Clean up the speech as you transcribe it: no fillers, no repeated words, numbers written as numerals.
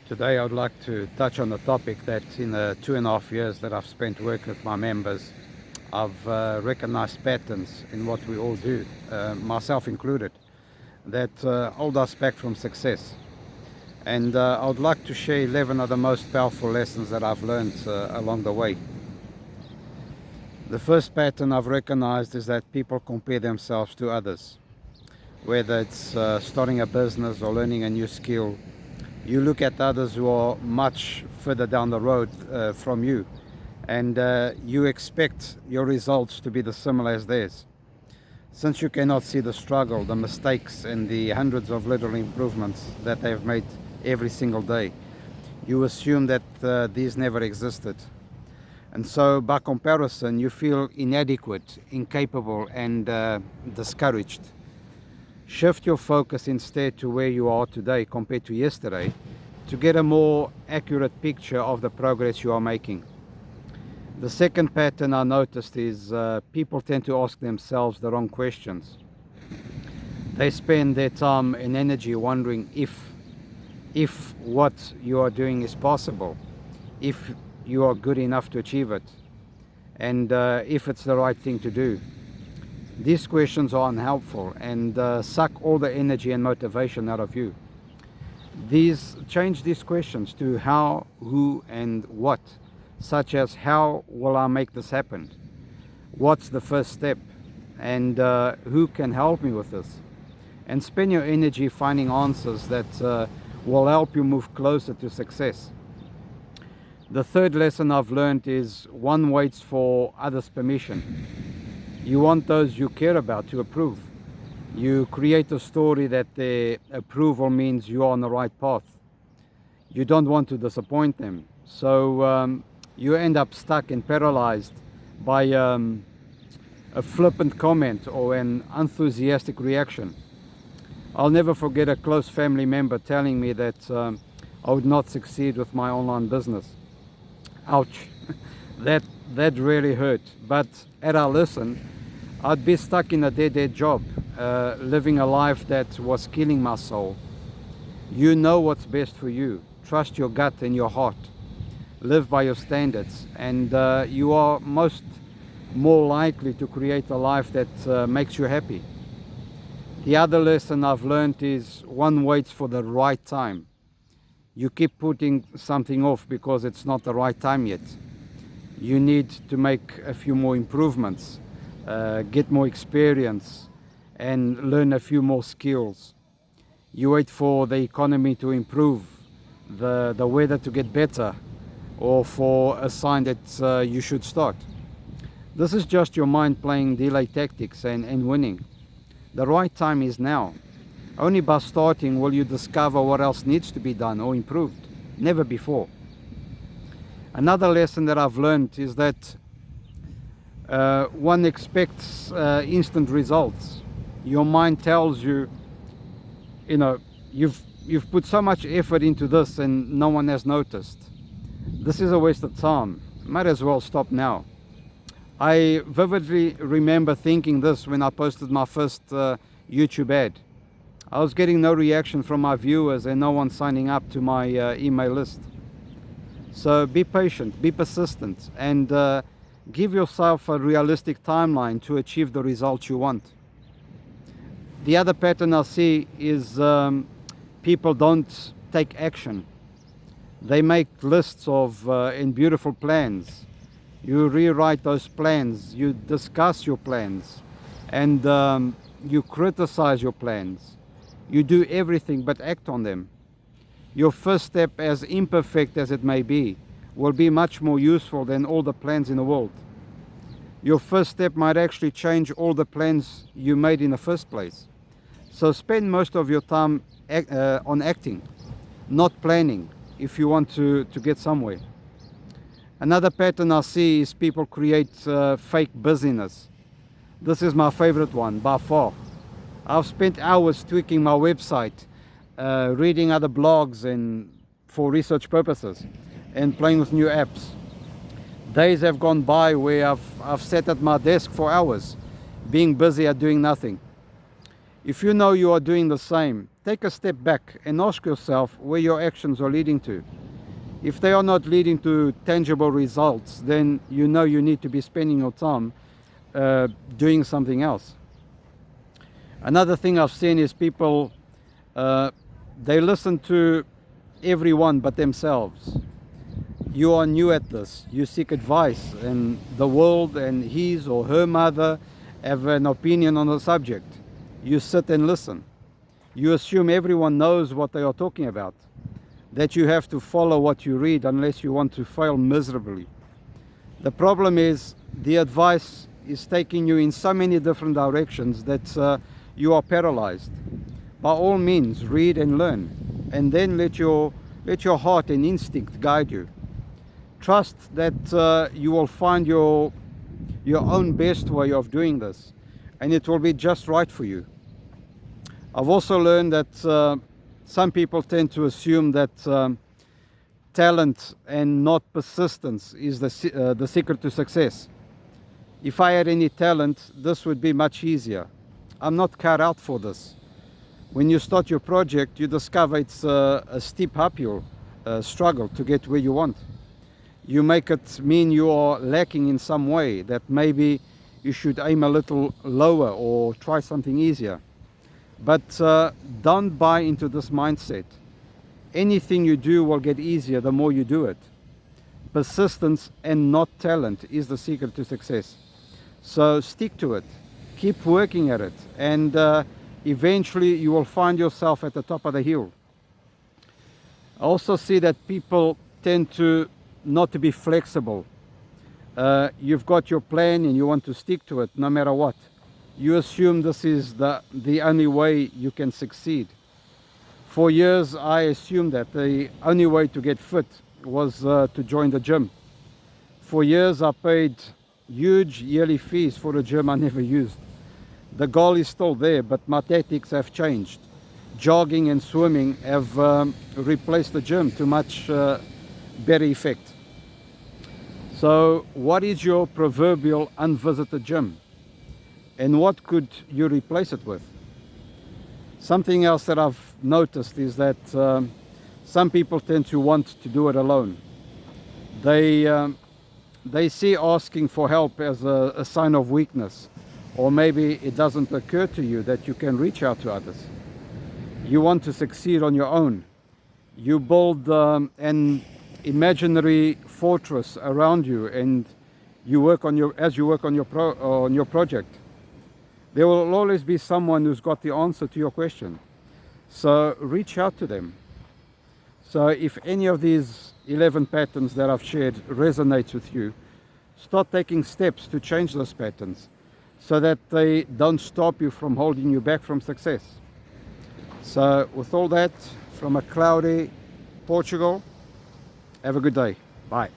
Today I would like to touch on a topic that in the 2.5 years that I've spent working with my members, I've recognized patterns in what we all do, myself included, that hold us back from success. And I would like to share 11 of the most powerful lessons that I've learned along the way. The first pattern I've recognized is that people compare themselves to others. Whether it's starting a business or learning a new skill, you look at others who are much further down the road from you, and you expect your results to be the similar as theirs. Since you cannot see the struggle, the mistakes, and the hundreds of little improvements that they've made every single day, you assume that these never existed. And so by comparison, you feel inadequate, incapable, and discouraged. Shift your focus instead to where you are today compared to yesterday to get a more accurate picture of the progress you are making. The second pattern I noticed is people tend to ask themselves the wrong questions. They spend their time and energy wondering if what you are doing is possible, if you are good enough to achieve it, and if it's the right thing to do. These questions are unhelpful and suck all the energy and motivation out of you. Change these questions to how, who, and what, such as how will I make this happen? What's the first step? And who can help me with this? And spend your energy finding answers that will help you move closer to success. The third lesson I've learned is one waits for others' permission. You want those you care about to approve. You create a story that their approval means you are on the right path. You don't want to disappoint them. So you end up stuck and paralyzed by a flippant comment or an enthusiastic reaction. I'll never forget a close family member telling me that I would not succeed with my online business. Ouch, that really hurt. But had I listened, I'd be stuck in a dead-end job, living a life that was killing my soul. You know what's best for you. Trust your gut and your heart. Live by your standards, and you are more likely to create a life that makes you happy. The other lesson I've learned is one waits for the right time. You keep putting something off because it's not the right time yet. You need to make a few more improvements, get more experience, and learn a few more skills. You wait for the economy to improve, the weather to get better, or for a sign that you should start. This is just your mind playing delay tactics and winning. The right time is now. Only by starting will you discover what else needs to be done or improved, never before. Another lesson that I've learned is that one expects instant results. Your mind tells you, you've put so much effort into this and no one has noticed. This is a waste of time. Might as well stop now. I vividly remember thinking this when I posted my first YouTube ad. I was getting no reaction from my viewers and no one signing up to my email list. So be patient, be persistent, and give yourself a realistic timeline to achieve the results you want. The other pattern I see is people don't take action. They make lists of and beautiful plans. You rewrite those plans, you discuss your plans, and you criticize your plans. You do everything but act on them. Your first step, as imperfect as it may be, will be much more useful than all the plans in the world. Your first step might actually change all the plans you made in the first place. So spend most of your time on acting, not planning, if you want to get somewhere. Another pattern I see is people create fake busyness. This is my favorite one by far. I've spent hours tweaking my website, reading other blogs and for research purposes, and playing with new apps. Days have gone by where I've sat at my desk for hours, being busy at doing nothing. If you know you are doing the same, take a step back and ask yourself where your actions are leading to. If they are not leading to tangible results, then you know you need to be spending your time doing something else. Another thing I've seen is people, they listen to everyone but themselves. You are new at this, you seek advice, and the world and his or her mother have an opinion on the subject. You sit and listen. You assume everyone knows what they are talking about, that you have to follow what you read unless you want to fail miserably. The problem is the advice is taking you in so many different directions that you are paralyzed. By all means, read and learn, and then let your heart and instinct guide you. Trust that you will find your own best way of doing this, and it will be just right for you. I've also learned that some people tend to assume that talent and not persistence is the secret to success. If I had any talent, this would be much easier. I'm not cut out for this. When you start your project, you discover it's a steep uphill struggle to get where you want. You make it mean you are lacking in some way, that maybe you should aim a little lower or try something easier. But don't buy into this mindset. Anything you do will get easier the more you do it. Persistence and not talent is the secret to success. So stick to it, keep working at it, and eventually you will find yourself at the top of the hill. I also see that people tend to not to be flexible. You've got your plan and you want to stick to it no matter what. You assume this is the only way you can succeed. For years I assumed that the only way to get fit was to join the gym. For years I paid huge yearly fees for a gym I never used. The goal is still there, but my tactics have changed. Jogging and swimming have replaced the gym to much better effect. So what is your proverbial unvisited gym? And what could you replace it with? Something else that I've noticed is that some people tend to want to do it alone. They see asking for help as a sign of weakness, or maybe it doesn't occur to you that you can reach out to others. You want to succeed on your own. You build an imaginary fortress around you, and you work on your project. There will always be someone who's got the answer to your question. So reach out to them. So if any of these 11 patterns that I've shared resonates with you, start taking steps to change those patterns so that they don't stop you from holding you back from success. So with all that, from a cloudy Portugal, have a good day. Bye.